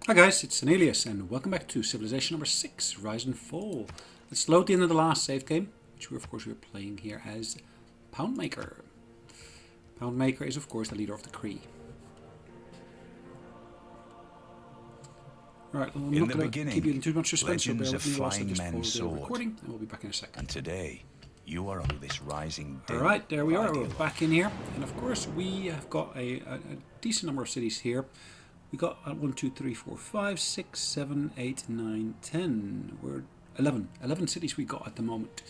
Hi guys, it's Sonelias and welcome back to Civilization number 6, Rise and Fall. Let's load the end of the last save game, which we were playing here as Poundmaker. Poundmaker is of course the leader of the Cree. Right, well, I'm not going to keep you in too much suspense, so bear with me whilst I just pause the recording and we'll be back in a second. And today, you are on this rising day. Alright, there we are, we're back in here, and of course we have got a decent number of cities here. We got 1, 2, 3, 4, 5, 6, 7, 8, 9, 10. We're 11 cities we got at the moment,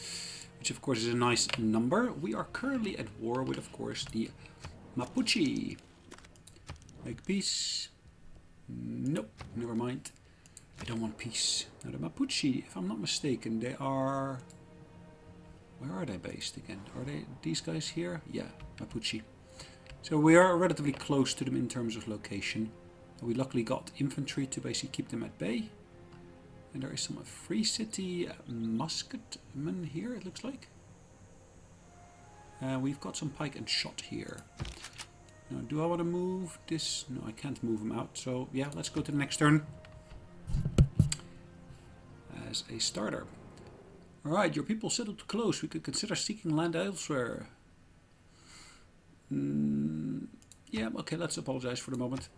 which of course is a nice number. We are currently at war with, of course, the Mapuche. Make peace. Nope, never mind. I don't want peace. Now the Mapuche, if I'm not mistaken, they are... Where are they based again? Are they these guys here? Yeah, Mapuche. So we are relatively close to them in terms of location. We luckily got infantry to basically keep them at bay. And there is some free city musketmen here, it looks like. We've got some pike and shot here. Now, do I want to move this? No, I can't move them out. So, yeah, let's go to the next turn. As a starter. Alright, your people settled close. We could consider seeking land elsewhere. Yeah, okay, let's apologize for the moment.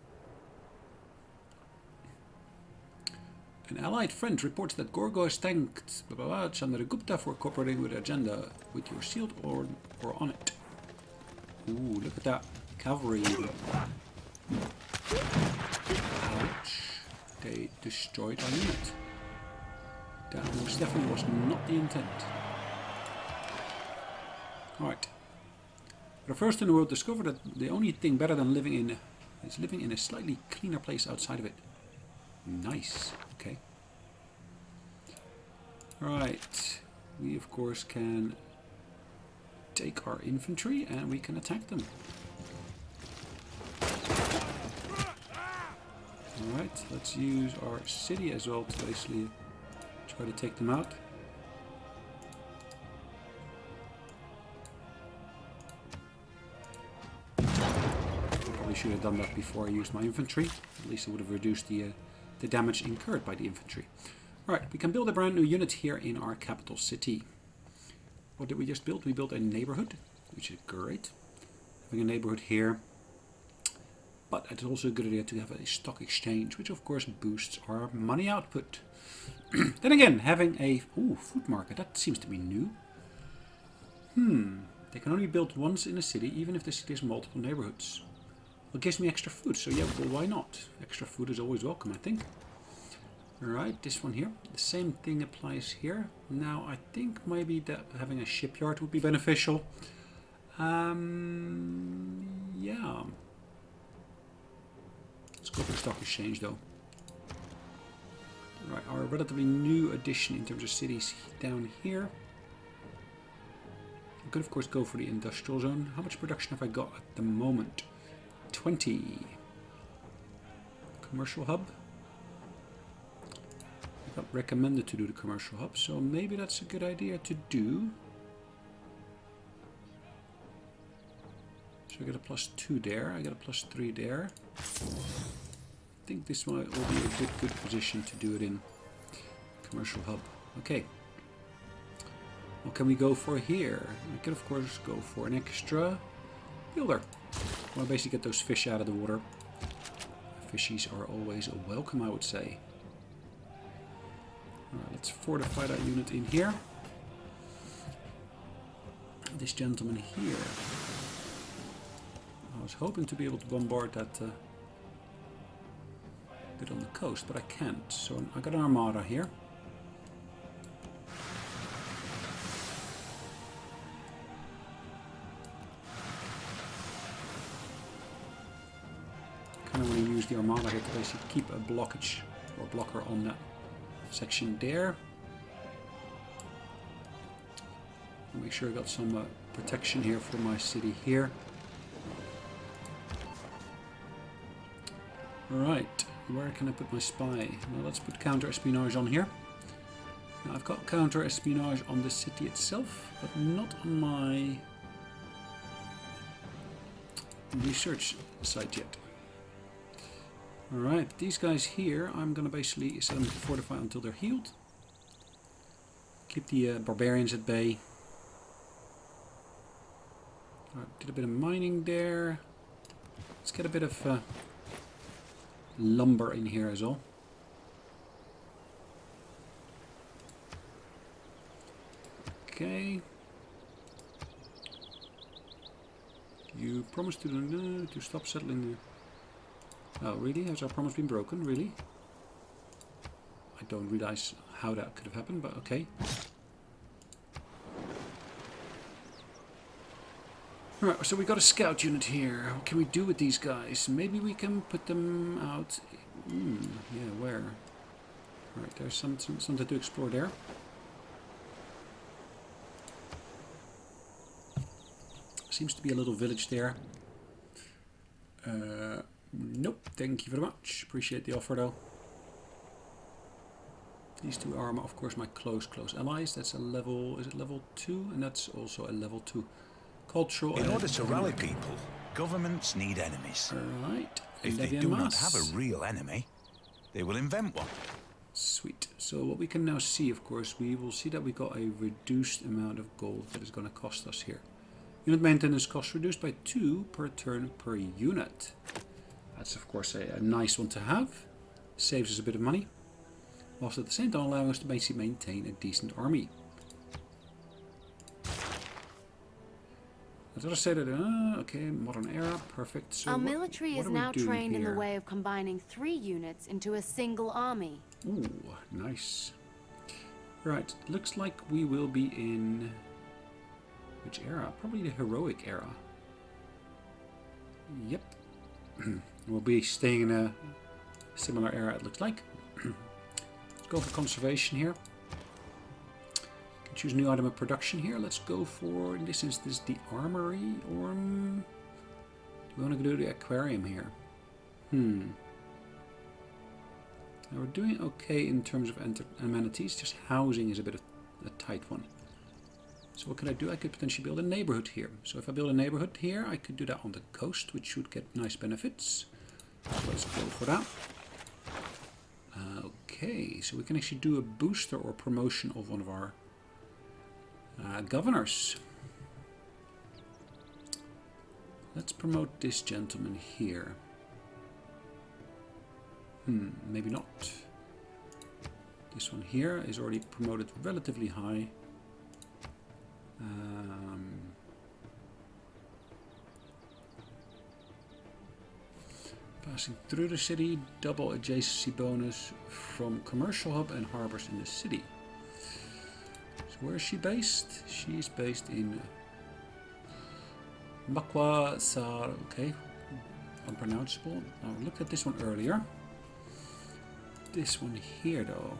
An allied friend reports that Gorgo has thanked Chandragupta for cooperating with the agenda with your shield or on it. Ooh, look at that. Cavalry. Ouch. They destroyed our unit. That most definitely was not the intent. Alright. The first in the world discovered that the only thing better than living in is living in a slightly cleaner place outside of it. Nice. Okay. Right. We of course can take our infantry and we can attack them. Alright, let's use our city as well to basically try to take them out. Probably should have done that before I used my infantry. At least it would have reduced the damage incurred by the infantry. Right, we can build a brand new unit here in our capital city. What did we just build? We built a neighborhood, which is great. Having a neighborhood here. But it's also a good idea to have a stock exchange, which of course boosts our money output. Then again, having a food market, that seems to be new. They can only be built once in a city, even if the city has multiple neighborhoods. Well, it gives me extra food, so yeah, well, why not? Extra food is always welcome, I think. Alright, this one here. The same thing applies here. Now, I think maybe that having a shipyard would be beneficial. Yeah. Let's go for the stock exchange, though. Right, our relatively new addition in terms of cities down here. I could, of course, go for the industrial zone. How much production have I got at the moment? 20. Commercial hub. I got recommended to do the commercial hub, so maybe that's a good idea to do. So I get a +2 there, I get a +3 there. I think this will be a good position to do it in. Commercial hub. Okay. What can we go for here? I could of course go for an extra builder. I want to basically get those fish out of the water. Fishies are always welcome, I would say. Alright, let's fortify that unit in here. This gentleman here. I was hoping to be able to bombard that bit on the coast, but I can't. So I got an armada here. Kind of want to use the armada here to basically keep a blockage or blocker on that section there. Make sure I got some protection here for my city here. Alright, where can I put my spy? Well, let's put counter-espionage on here. Now I've got counter-espionage on the city itself, but not on my research site yet. Alright, these guys here, I'm going to basically set them to fortify until they're healed. Keep the barbarians at bay. Alright, did a bit of mining there. Let's get a bit of lumber in here as well. Okay. You promised to stop settling the... Oh, really? Has our promise been broken? Really? I don't realize how that could have happened, but okay. Alright, so we got a scout unit here. What can we do with these guys? Maybe we can put them out... yeah, where? Alright, there's something to explore there. Seems to be a little village there. Nope, thank you very much. Appreciate the offer though. These two are, of course, my close allies. That's a level, is it level 2? And that's also a level 2. Cultural... In order to rally people, governments need enemies. Alright. If they do not have a real enemy, they will invent one. Sweet. So what we can now see, of course, we will see that we got a reduced amount of gold that is going to cost us here. Unit maintenance cost reduced by 2 per turn per unit. That's of course a nice one to have. Saves us a bit of money. Whilst at the same time allowing us to basically maintain a decent army. I thought I said that, okay, modern era, perfect. So our military is now trained here? in the way of combining 3 units into a single army. Ooh, nice. Right, looks like we will be in... Which era? Probably the heroic era. Yep. We'll be staying in a similar era, it looks like. Let's go for conservation here. Can choose new item of production here. Let's go for, in this instance, the armory. Or do we want to do the aquarium here? Now we're doing okay in terms of amenities. Just housing is a bit of a tight one. So what could I do? I could potentially build a neighborhood here. So if I build a neighborhood here, I could do that on the coast, which should get nice benefits. So let's go for that. Okay, so we can actually do a booster or promotion of one of our governors. Let's promote this gentleman here. Maybe not. This one here is already promoted relatively high. Passing through the city, double adjacency bonus from commercial hub and harbors in the city. So where is she based? She's based in Makwa Sar. Okay, unpronounceable. I looked at this one earlier. This one here though.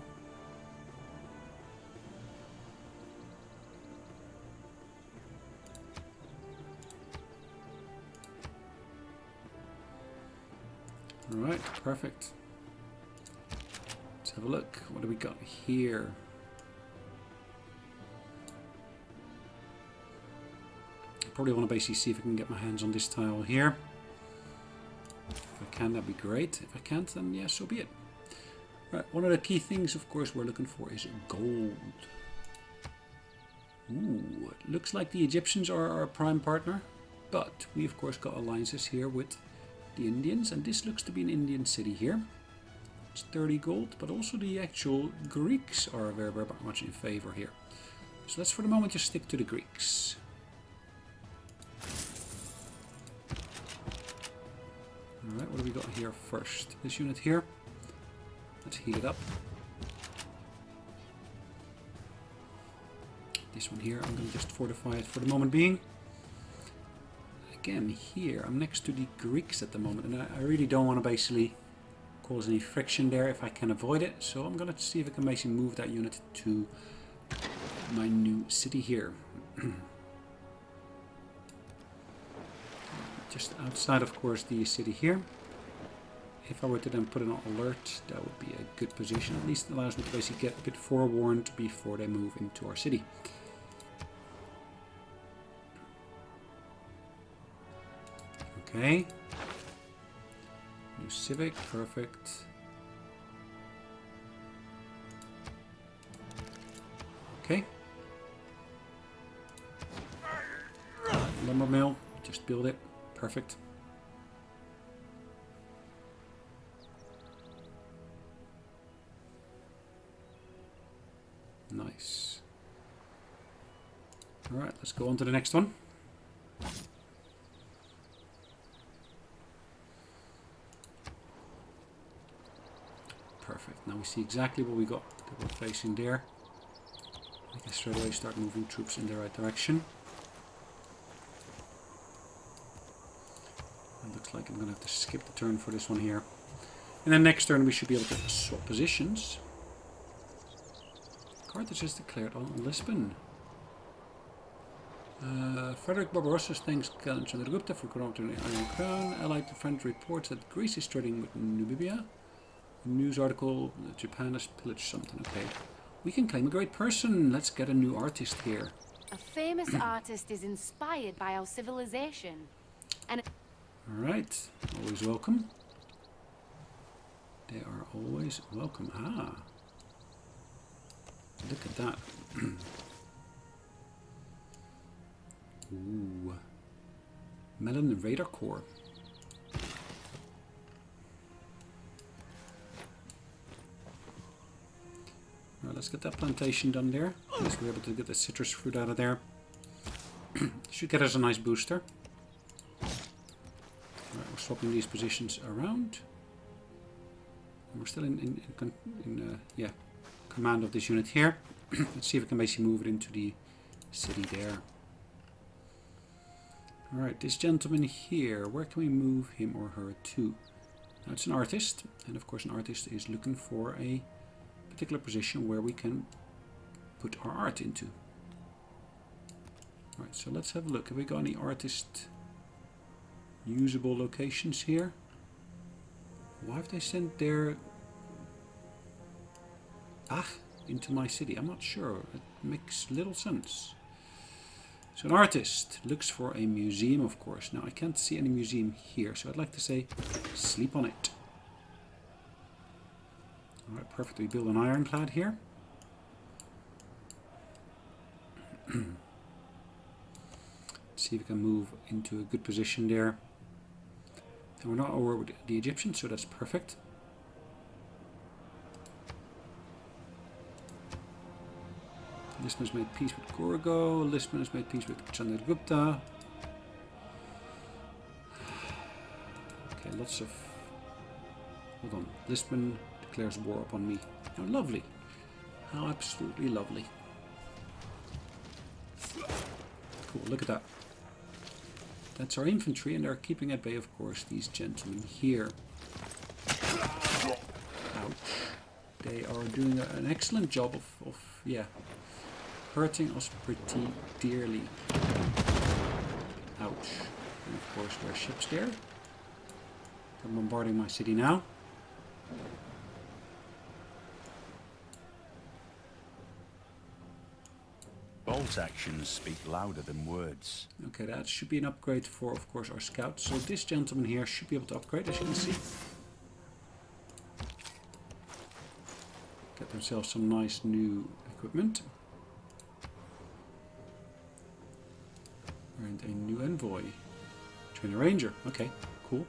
Alright, perfect. Let's have a look. What do we got here? I probably want to basically see if I can get my hands on this tile here. If I can, that'd be great. If I can't, then yeah, so be it. Right, one of the key things, of course, we're looking for is gold. Ooh, it looks like the Egyptians are our prime partner, but we, of course, got alliances here with the Indians, and this looks to be an Indian city here. It's 30 gold, but also the actual Greeks are very, very much in favor here. So let's for the moment just stick to the Greeks. Alright, what do we got here first? This unit here. Let's heat it up. This one here, I'm going to just fortify it for the moment being. Again, here, I'm next to the Greeks at the moment, and I really don't want to basically cause any friction there if I can avoid it. So I'm going to see if I can basically move that unit to my new city here. Just outside, of course, the city here. If I were to then put it on alert, that would be a good position. At least it allows me to basically get a bit forewarned before they move into our city. Okay. New civic, perfect. Okay. Lumber mill, just build it. Perfect. Nice. Alright, let's go on to the next one. Perfect. Now we see exactly what we got that we're facing there. I can straight away start moving troops in the right direction. It looks like I'm going to have to skip the turn for this one here. And then next turn we should be able to swap positions. Carthage has declared on Lisbon. Frederick Barbarossa's thanks Chandragupta for corrupting the Iron Crown. Allied to French reports that Greece is trading with Namibia. News article, Japan has pillaged something. Okay. We can claim a great person. Let's get a new artist here. A famous artist is inspired by our civilization. And Alright. Always welcome. They are always welcome. Ah. Look at that. Ooh. Melon Radar Corps. Alright, let's get that plantation done there. At least we're able to get the citrus fruit out of there. Should get us a nice booster. Alright, we're swapping these positions around. And we're still in command of this unit here. Let's see if we can basically move it into the city there. Alright, this gentleman here, where can we move him or her to? Now it's an artist, and of course an artist is looking for a particular position where we can put our art into. Alright, so let's have a look. Have we got any artist usable locations here? Why have they sent their into my city? I'm not sure. It makes little sense. So an artist looks for a museum, of course. Now I can't see any museum here, so I'd like to say sleep on it. Alright, perfect. We build an ironclad here. Let's see if we can move into a good position there. And we're not over with the Egyptians, so that's perfect. Lisbon has made peace with Gorgo. Lisbon has made peace with Chandragupta. Okay, lots of... Hold on. Lisbon declares war upon me. How lovely. How absolutely lovely. Cool, look at that. That's our infantry, and they're keeping at bay, of course, these gentlemen here. Ouch. They are doing an excellent job of hurting us pretty dearly. Ouch. And of course there are ships there. They're bombarding my city now. Bolt actions speak louder than words. Okay, that should be an upgrade for, of course, our scouts. So this gentleman here should be able to upgrade, as you can see. Get themselves some nice new equipment. And a new envoy. Train a ranger. Okay, cool.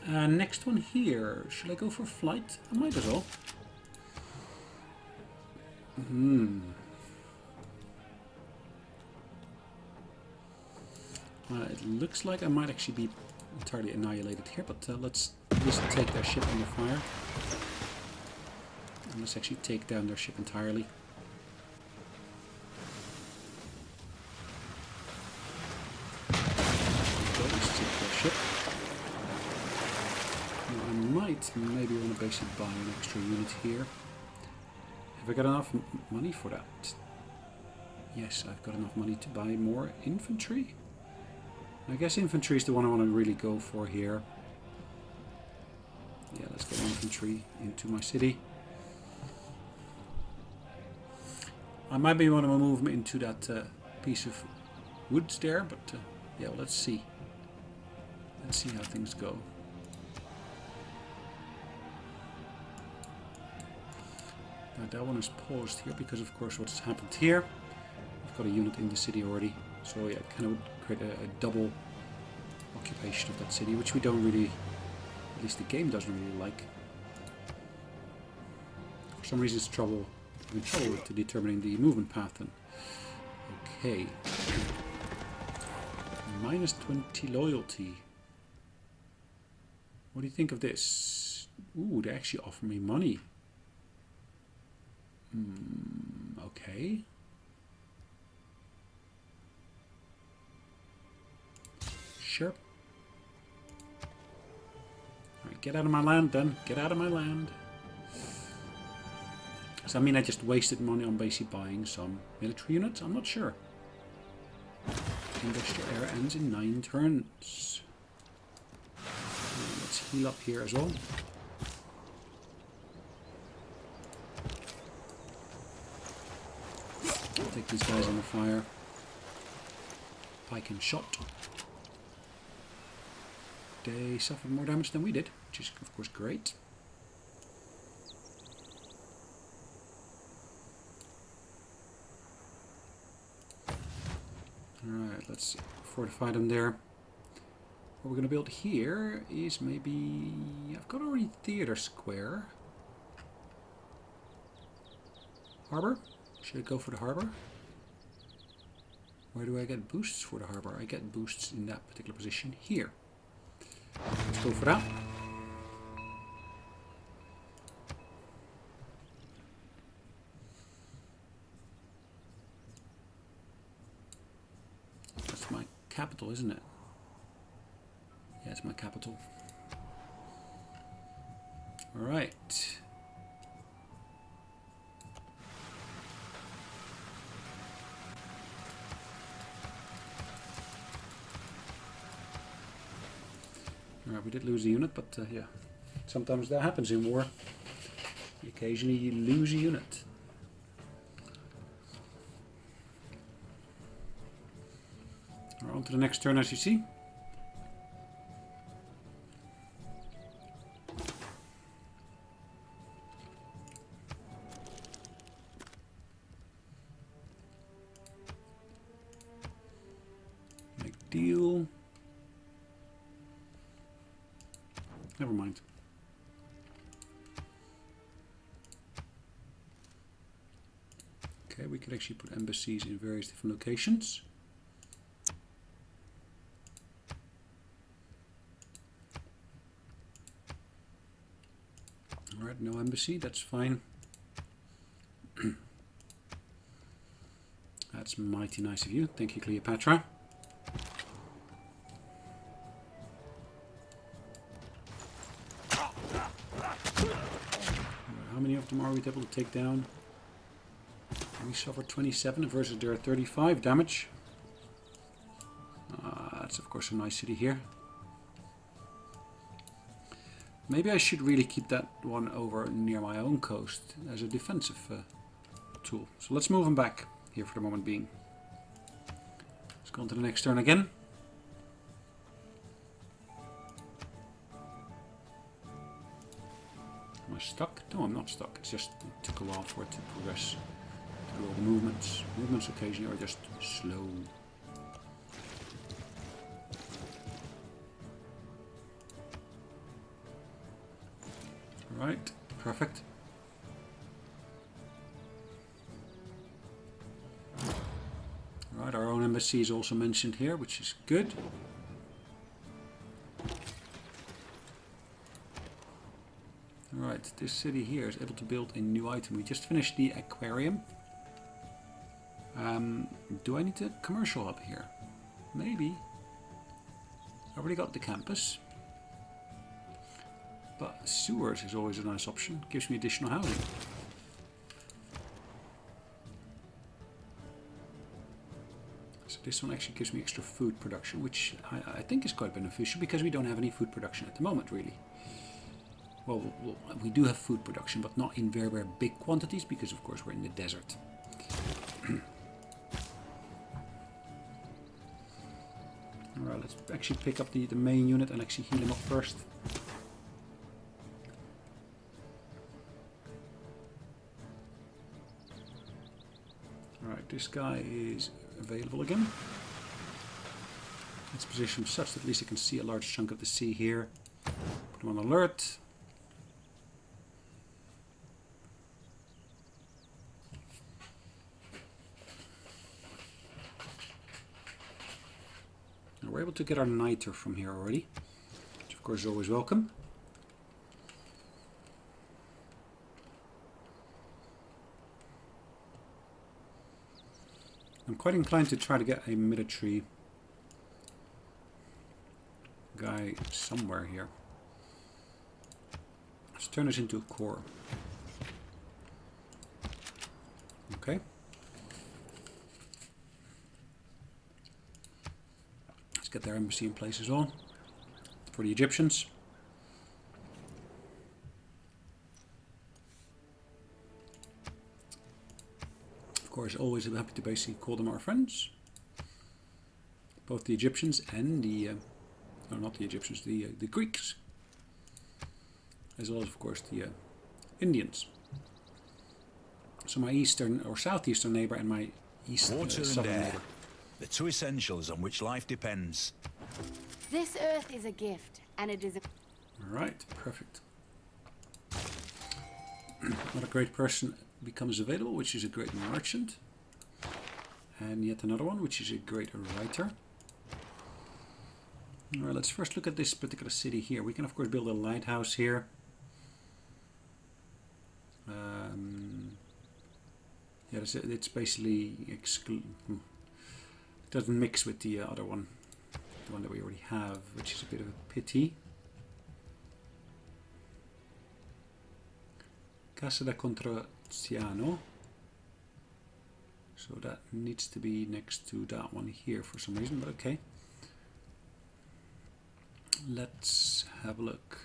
Next one here. Should I go for flight? I might as well. It looks like I might actually be entirely annihilated here, but let's just take their ship under fire. And let's actually take down their ship entirely. Ship. Now I might maybe want to basically buy an extra unit here. Have I got enough money for that? Yes, I've got enough money to buy more infantry. I guess infantry is the one I want to really go for here. Yeah, let's get infantry into my city. I might be want to move them into that piece of woods there, but yeah, well, let's see. Let's see how things go. Now that one is paused here because of course what's happened here. We've got a unit in the city already. So yeah, it kind of would create a double occupation of that city, which we don't really, at least the game doesn't really like. For some reason it's having trouble with determining the movement path. And okay. Minus 20 loyalty. What do you think of this? Ooh, they actually offer me money. Okay. Sure. Alright, get out of my land then. Get out of my land. So I mean I just wasted money on basically buying some military units? I'm not sure. Industrial era ends in 9 turns. Let's heal up here as well. Take these guys under fire. Pike and shot. They suffered more damage than we did, which is of course great. Alright, let's fortify them there. What we're going to build here is maybe... I've got already theater square. Harbor? Should I go for the harbor? Where do I get boosts for the harbor? I get boosts in that particular position here. Let's go for that. That's my capital, isn't it? Yeah, it's my capital. Alright. Alright, we did lose a unit, but yeah, sometimes that happens in war. Occasionally you lose a unit. Alright, on to the next turn as you see. Make deal. Never mind. Okay, we could actually put embassies in various different locations. Alright, no embassy, that's fine. That's mighty nice of you. Thank you, Cleopatra. How many of them are we able to take down? We suffered 27 versus their 35 damage. That's of course a nice city here. Maybe I should really keep that one over near my own coast as a defensive tool. So let's move them back here for the moment being. Let's go on to the next turn again. Am I stuck? No, I'm not stuck. It's just it took a while for it to progress through all the movements. Movements occasionally are just slow. Right, perfect. Right, our own embassy is also mentioned here, which is good. Alright, this city here is able to build a new item. We just finished the aquarium. Do I need a commercial hub here? Maybe. I already got the campus. But sewers is always a nice option. Gives me additional housing. So this one actually gives me extra food production, which I think is quite beneficial because we don't have any food production at the moment, really. Well, we do have food production, but not in very, very big quantities because, of course, we're in the desert. Alright, let's actually pick up the main unit and actually heal him up first. Alright, this guy is available again. Let's position him such that at least I can see a large chunk of the sea here. Put him on alert. Now we're able to get our niter from here already, which of course is always welcome. I'm quite inclined to try to get a military guy somewhere here. Let's turn this into a core. Okay. Let's get their embassy in place as well for the Egyptians. Of course, always happy to basically call them our friends. Both the Egyptians and the no, not the Egyptians, the Greeks, as well as of course the Indians. So my eastern or southeastern neighbor and my Water and southern air, neighbor. the two essentials on which life depends. This earth is a gift, and it is a... Alright, perfect. Another great person becomes available, which is a great merchant. And yet another one, which is a great writer. Alright, let's first look at this particular city here. We can of course build a lighthouse here. Yeah, it's basically it doesn't mix with the other one, the one that we already have, which is a bit of a pity. Casa da Contraziano. So that needs to be next to that one here for some reason, but okay. Let's have a look.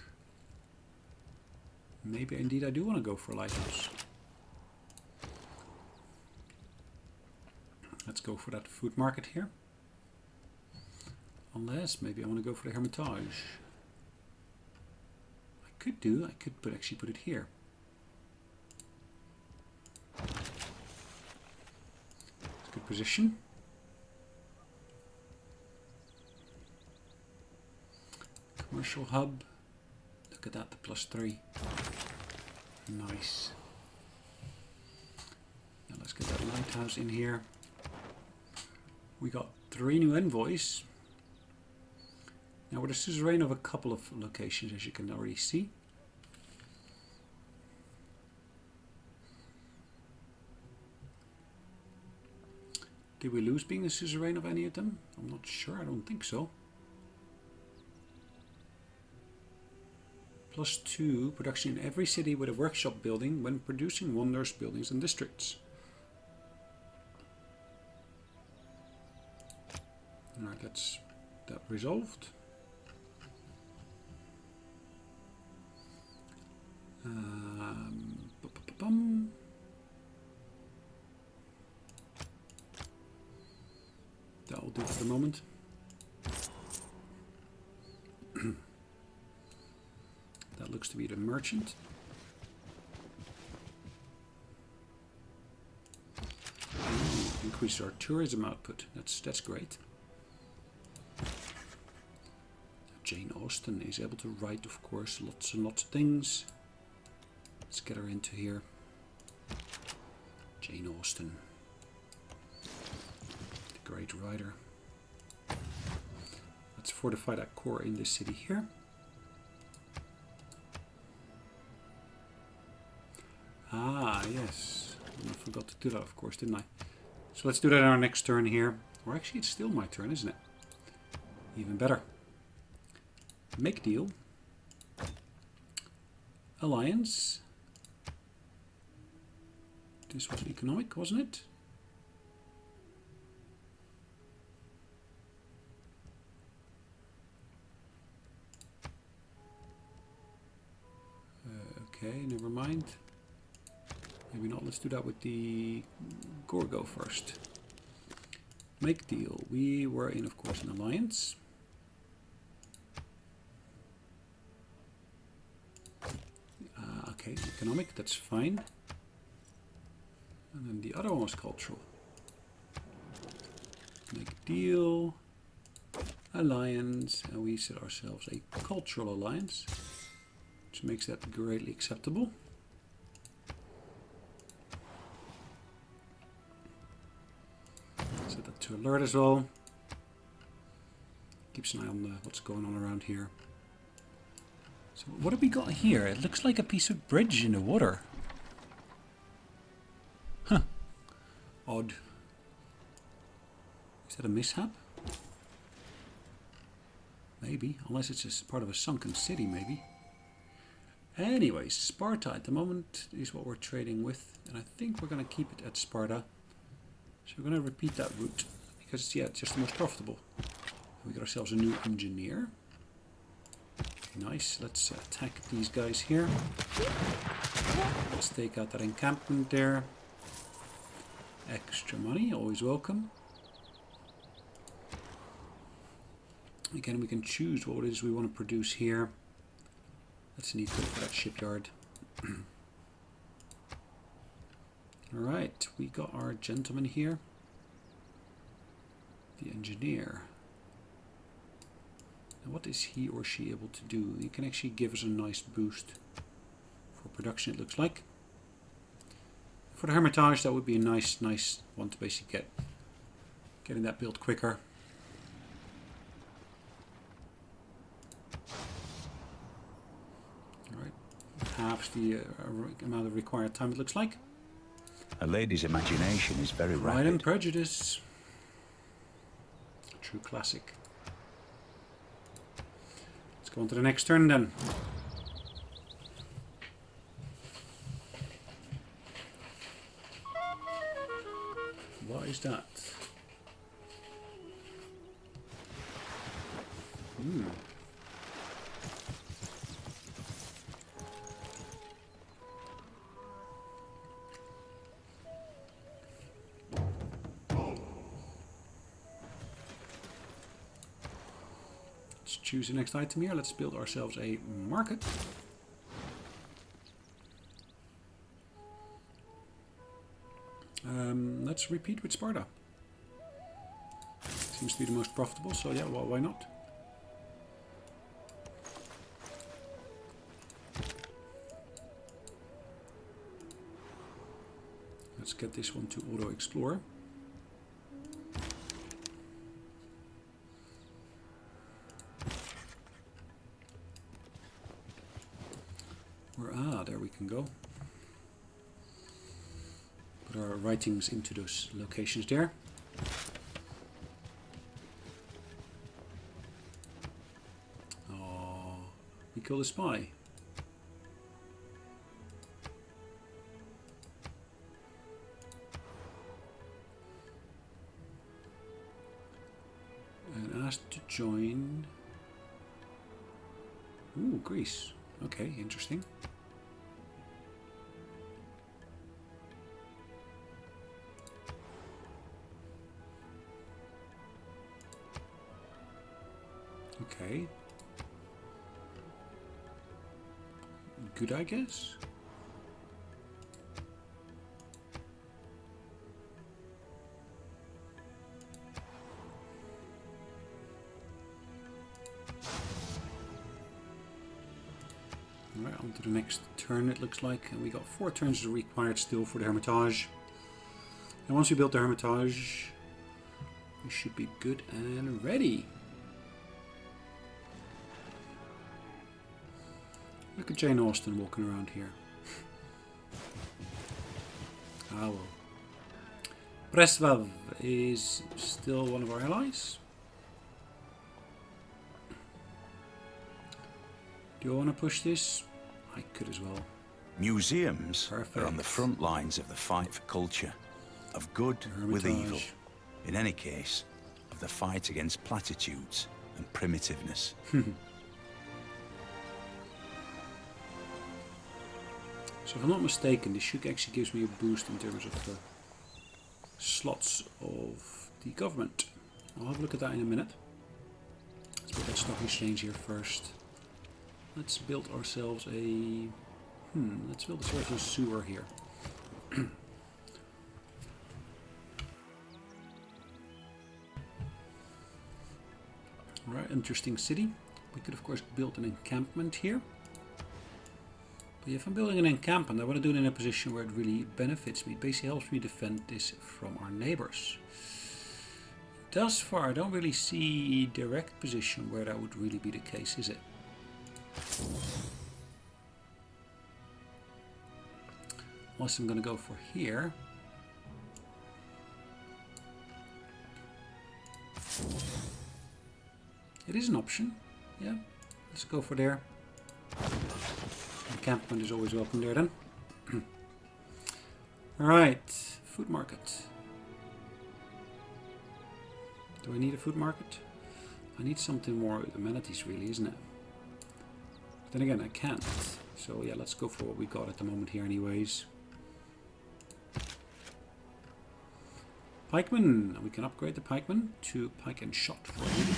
Maybe indeed I do want to go for a lighthouse. Let's go for that food market here. Unless maybe I want to go for the Hermitage. I could actually put it here. It's a good position. Commercial hub. Look at that, the +3. Nice. Now let's get that lighthouse in here. We got 3 new envoys. Now we're the suzerain of a couple of locations, as you can already see. Did we lose being the suzerain of any of them? I'm not sure, I don't think so. +2 production in every city with a workshop building when producing wonders, buildings and districts. Alright, that's that resolved. That'll do for the moment. That looks to be the merchant. Increase our tourism output. That's great. Jane Austen is able to write, of course, lots and lots of things. Let's get her into here. Jane Austen, the great writer. Let's fortify that core in this city here. Ah, yes. I forgot to do that, of course, didn't I? So let's do that on our next turn here. Or actually, it's still my turn, isn't it? Even better. Make deal. Alliance. This was economic, wasn't it? Okay, never mind. Maybe not. Let's do that with the Gorgo first. Make deal. We were in, of course, an alliance. Okay, economic, that's fine. And then the other one was cultural. Make deal. Alliance. And we set ourselves a cultural alliance, which makes that greatly acceptable. Set that to alert as well. Keeps an eye on what's going on around here. So what have we got here? It looks like a piece of bridge in the water. Huh. Odd. Is that a mishap? Maybe. Unless it's just part of a sunken city, maybe. Anyway, Sparta at the moment is what we're trading with. And I think we're going to keep it at Sparta. So we're going to repeat that route. Because, yeah, it's just the most profitable. We got ourselves a new engineer. Nice. Let's attack these guys here. Let's take out that encampment there. Extra money, always welcome. Again, we can choose what it is we want to produce here. Let's need to go for that shipyard. Alright, we got our gentleman here. The engineer. Now what is he or she able to do? He can actually give us a nice boost for production, it looks like. For the Hermitage, that would be a nice one to basically getting that built quicker. Alright, halves the amount of required time, it looks like. A lady's imagination is very Pride rapid. and Prejudice. True classic. Let's go on to the next turn then. What is that? Let's choose the next item here. Let's build ourselves a market. Let's repeat with Sparta. Seems to be the most profitable, so yeah, well, why not? Let's get this one to auto-explore. There we can go. Put our writings into those locations there. Oh, we killed a spy. And asked to join. Ooh, Greece. Okay, interesting. Okay. Good, I guess. Alright, on to the next turn it looks like. And we got 4 turns required still for the Hermitage. And once we build the Hermitage, we should be good and ready. Look at Jane Austen walking around here. Ah well. Presvav is still one of our allies. Do you want to push this? I could as well. Museums Perfect. are on the front lines of the fight for culture, of good with evil. In any case, of the fight against platitudes and primitiveness. So if I'm not mistaken, this should actually gives me a boost in terms of the slots of the government. I'll have a look at that in a minute. Let's build that stock exchange here first. Let's build ourselves a... let's build a sort of sewer here. Alright, interesting city. We could of course build an encampment here. But if I'm building an encampment, I want to do it in a position where it really benefits me. It basically helps me defend this from our neighbors. Thus far, I don't really see a direct position where that would really be the case, is it? Unless I'm going to go for here. It is an option. Yeah, let's go for there. Encampment is always welcome there then. Alright, food market. Do I need a food market? I need something more with amenities really, isn't it? Then again, I can't. So yeah, let's go for what we got at the moment here anyways. Pikeman. We can upgrade the pikeman to pike and shot for you.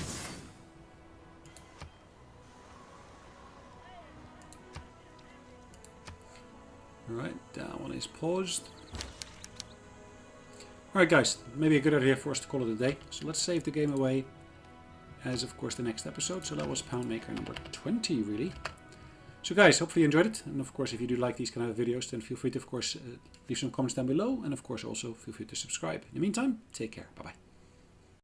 Alright, that one is paused. Alright guys, maybe a good idea for us to call it a day. So let's save the game away as of course the next episode. So that was Poundmaker number 20 really. So guys, hopefully you enjoyed it. And of course if you do like these kind of videos, then feel free to of course leave some comments down below. And of course also feel free to subscribe. In the meantime, take care. Bye bye.